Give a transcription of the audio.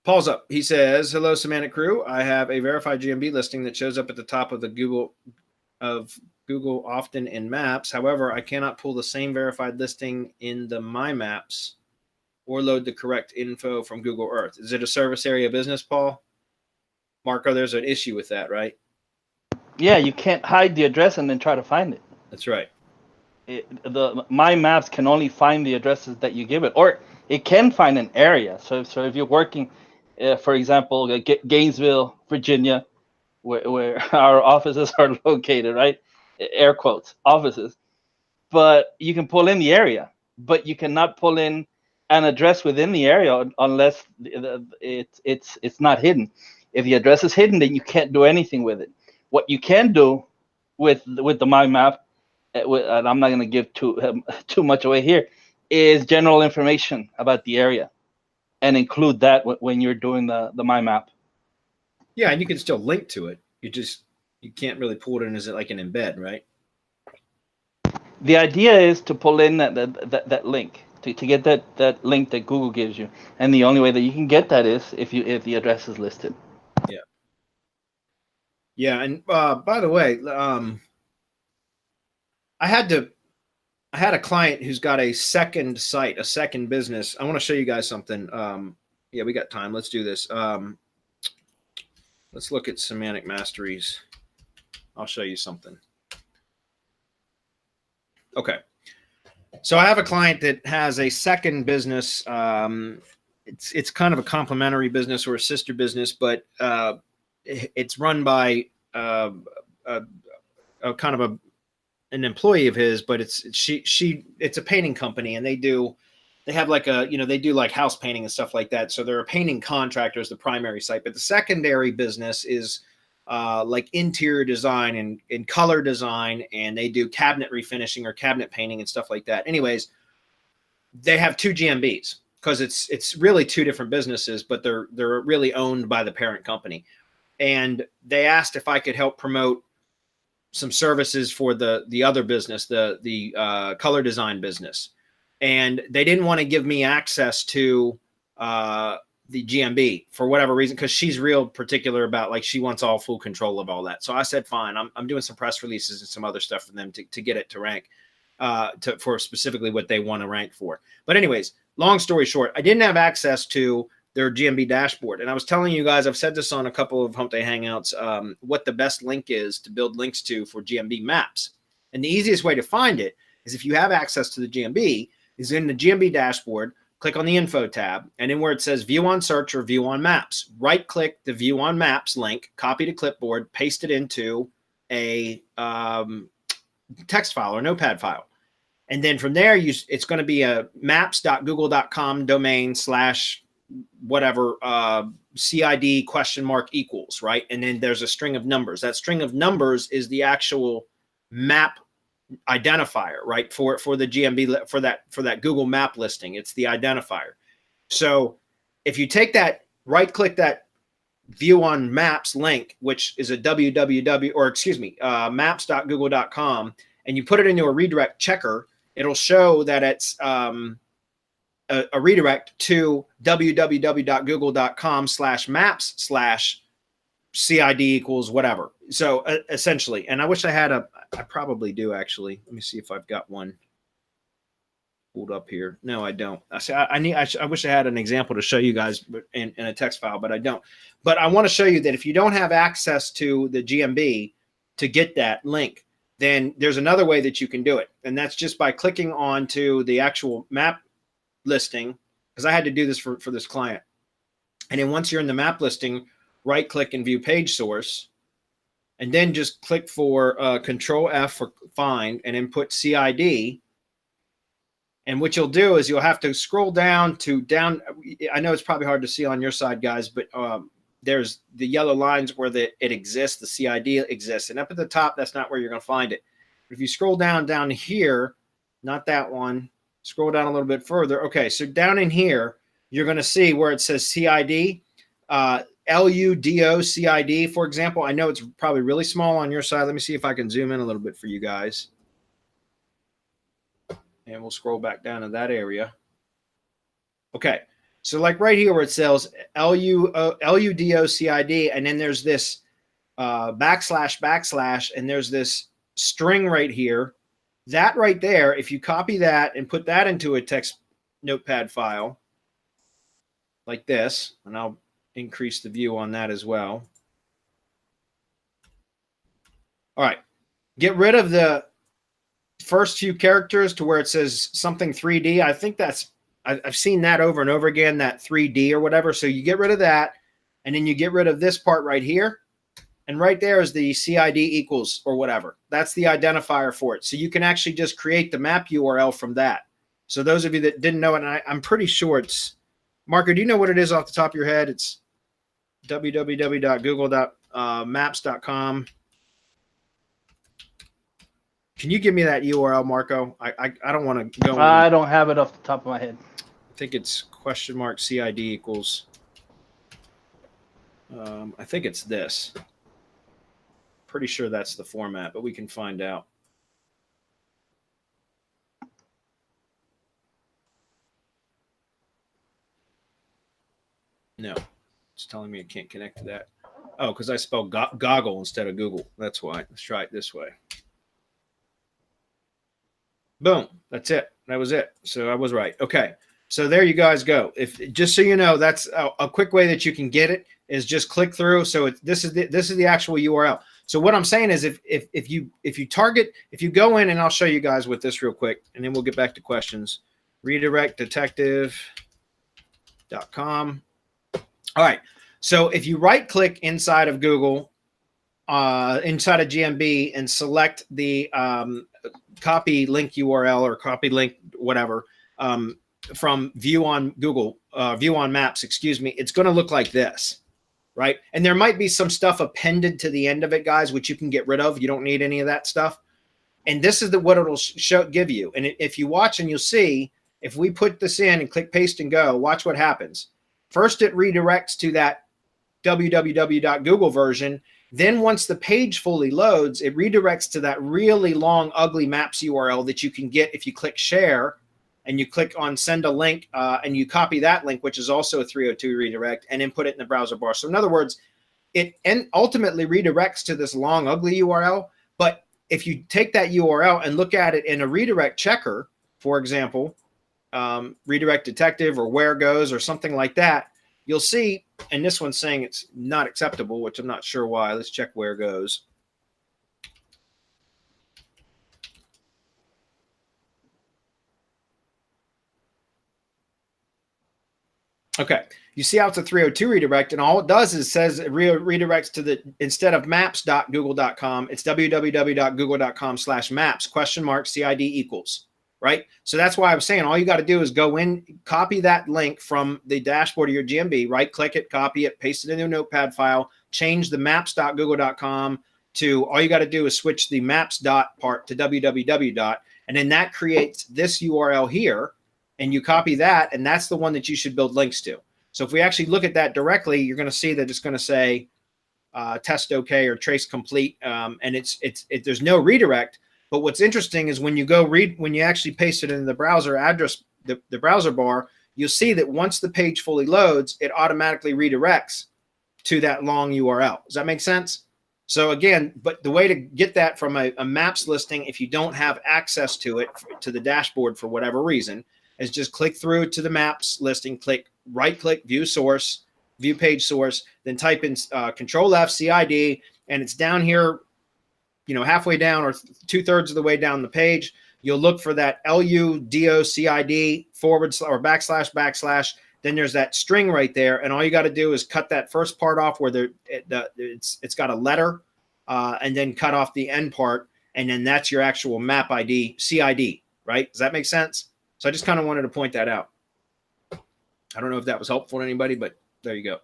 Paul's up. He says, "Hello, Semantic crew. I have a verified GMB listing that shows up at the top of the Google often in Maps. However, I cannot pull the same verified listing in the MyMaps or load the correct info from Google Earth. Is it a service area business, Paul? Marco, there's an issue with that, right? Yeah, you can't hide the address and then try to find it. That's right. The MyMaps can only find the addresses that you give it, or it can find an area. So if you're working, for example, Gainesville, Virginia, where our offices are located, right? Air quotes, offices. But you can pull in the area, but you cannot pull in an address within the area unless it's not hidden. If the address is hidden, then you can't do anything with it. What you can do with the MyMap, and I'm not going to give too much away here, is general information about the area, and include that when you're doing the MyMap. Yeah, and you can still link to it. You can't really pull it in as like an embed, right? The idea is to pull in that link, to get that link that Google gives you, and the only way that you can get that is if the address is listed. Yeah. Yeah, and by the way, I had a client who's got a second site, a second business. I want to show you guys something. Yeah, we got time. Let's do this. Let's look at Semantic Masteries. I'll show you something. Okay. So I have a client that has a second business. It's kind of a complementary business or a sister business, but it's run by a kind of an employee of his, but it's a painting company, and they have like they do like house painting and stuff like that. So they're a painting contractor as the primary site, but the secondary business is like interior design and color design, and they do cabinet refinishing or cabinet painting and stuff like that. Anyways, they have two GMBs because it's really two different businesses, but they're really owned by the parent company. And they asked if I could help promote some services for the other business, the color design business. And they didn't want to give me access to the GMB for whatever reason, because she's real particular about, like, she wants all full control of all that. So I said, fine, I'm doing some press releases and some other stuff for them to get it to rank for specifically what they want to rank for. But anyways, long story short, I didn't have access to their GMB dashboard. And I was telling you guys, I've said this on a couple of Hump Day Hangouts, what the best link is to build links to for GMB maps. And the easiest way to find it is, if you have access to the GMB, is in the GMB dashboard, click on the info tab, and then where it says view on search or view on maps, right click the view on maps link, copy to clipboard, paste it into a text file or notepad file. And then from there, it's going to be a maps.google.com domain / whatever CID != equals, right? And then there's a string of numbers. That string of numbers is the actual map identifier, right? For the GMB, for that Google map listing, it's the identifier. So if you take that, right click that view on maps link, which is a maps.google.com, and you put it into a redirect checker, it'll show that it's a redirect to www.google.com/maps/CID = whatever. So essentially, and I wish I had I probably do actually. Let me see if I've got one pulled up here. No, I don't. I wish I had an example to show you guys in a text file, but I don't. But I want to show you that if you don't have access to the GMB to get that link, then there's another way that you can do it. And that's just by clicking onto the actual map listing, because I had to do this for this client. And then once you're in the map listing, right click and view page source, and then just click for Control F for find, and then put CID. And what you'll do is you'll have to scroll down. I know it's probably hard to see on your side, guys, but there's the yellow lines where it exists, the CID exists. And up at the top, that's not where you're going to find it. But if you scroll down here, not that one, scroll down a little bit further. Okay, so down in here, you're going to see where it says CID, LUDO CID, for example. I know it's probably really small on your side. Let me see if I can zoom in a little bit for you guys. And we'll scroll back down to that area. Okay, So like right here where it says LUDOCID, and then there's this //, and there's this string right here. That right there, if you copy that and put that into a text notepad file like this, and I'll increase the view on that as well. All right, get rid of the first few characters to where it says something 3D. I think I've seen that over and over again, that 3D or whatever. So you get rid of that, and then you get rid of this part right here. And right there is the CID equals or whatever. That's the identifier for it. So you can actually just create the map URL from that. So those of you that didn't know it, and I'm pretty sure it's, Marco, do you know what it is off the top of your head? It's www.google.maps.com. Can you give me that URL, Marco? I don't want to go. I don't have it off the top of my head. I think it's $CID equals. I think it's this. Pretty sure that's the format, but we can find out. No, it's telling me it can't connect to that. Oh, because I spelled goggle instead of Google. That's why. Let's try it this way. Boom. That's it. That was it. So I was right. Okay. So there you guys go. If just so you know, that's a quick way that you can get it is just click through. So this is the actual URL. So what I'm saying is if you go in, and I'll show you guys with this real quick, and then we'll get back to questions. redirectdetective.com. All right. So if you right click inside of Google, inside of GMB, and select the copy link URL or copy link whatever from view on Google, view on Maps, excuse me, it's going to look like this, right? And there might be some stuff appended to the end of it, guys, which you can get rid of. You don't need any of that stuff. And this is what it'll give you. And if you watch, and you'll see, if we put this in and click paste and go, watch what happens. First, it redirects to that www.google version. Then once the page fully loads, it redirects to that really long, ugly Maps URL that you can get if you click share and you click on send a link and you copy that link, which is also a 302 redirect, and then put it in the browser bar. So in other words, it ultimately redirects to this long, ugly URL. But if you take that URL and look at it in a redirect checker, for example, redirect detective or where goes or something like that, you'll see, and this one's saying it's not acceptable, which I'm not sure why. Let's check where goes. Okay, you see how it's a 302 redirect, and all it does is says it redirects to the, instead of maps.google.com, it's www.google.com/maps !CID equals, right? So that's why I was saying all you got to do is go in, copy that link from the dashboard of your GMB, right click it, copy it, paste it into a notepad file, change the maps.google.com to, all you got to do is switch the maps part to www. And then that creates this URL here. And you copy that, and that's the one that you should build links to. So if we actually look at that directly, you're going to see that it's going to say test OK or trace complete, and there's no redirect. But what's interesting is when you actually paste it in the browser address, the browser bar, you'll see that once the page fully loads, it automatically redirects to that long URL. Does that make sense? So again, but the way to get that from a Maps listing, if you don't have access to it, to the dashboard for whatever reason, is just click through to the Maps listing, right click, view source, view page source, then type in Control F CID, and it's down here, halfway down or 2/3 of the way down the page. You'll look for that LUDOCID / or //. Then there's that string right there, and all you got to do is cut that first part off where it's got a letter, and then cut off the end part, and then that's your actual map ID CID, right? Does that make sense? So I just kind of wanted to point that out. I don't know if that was helpful to anybody, but there you go.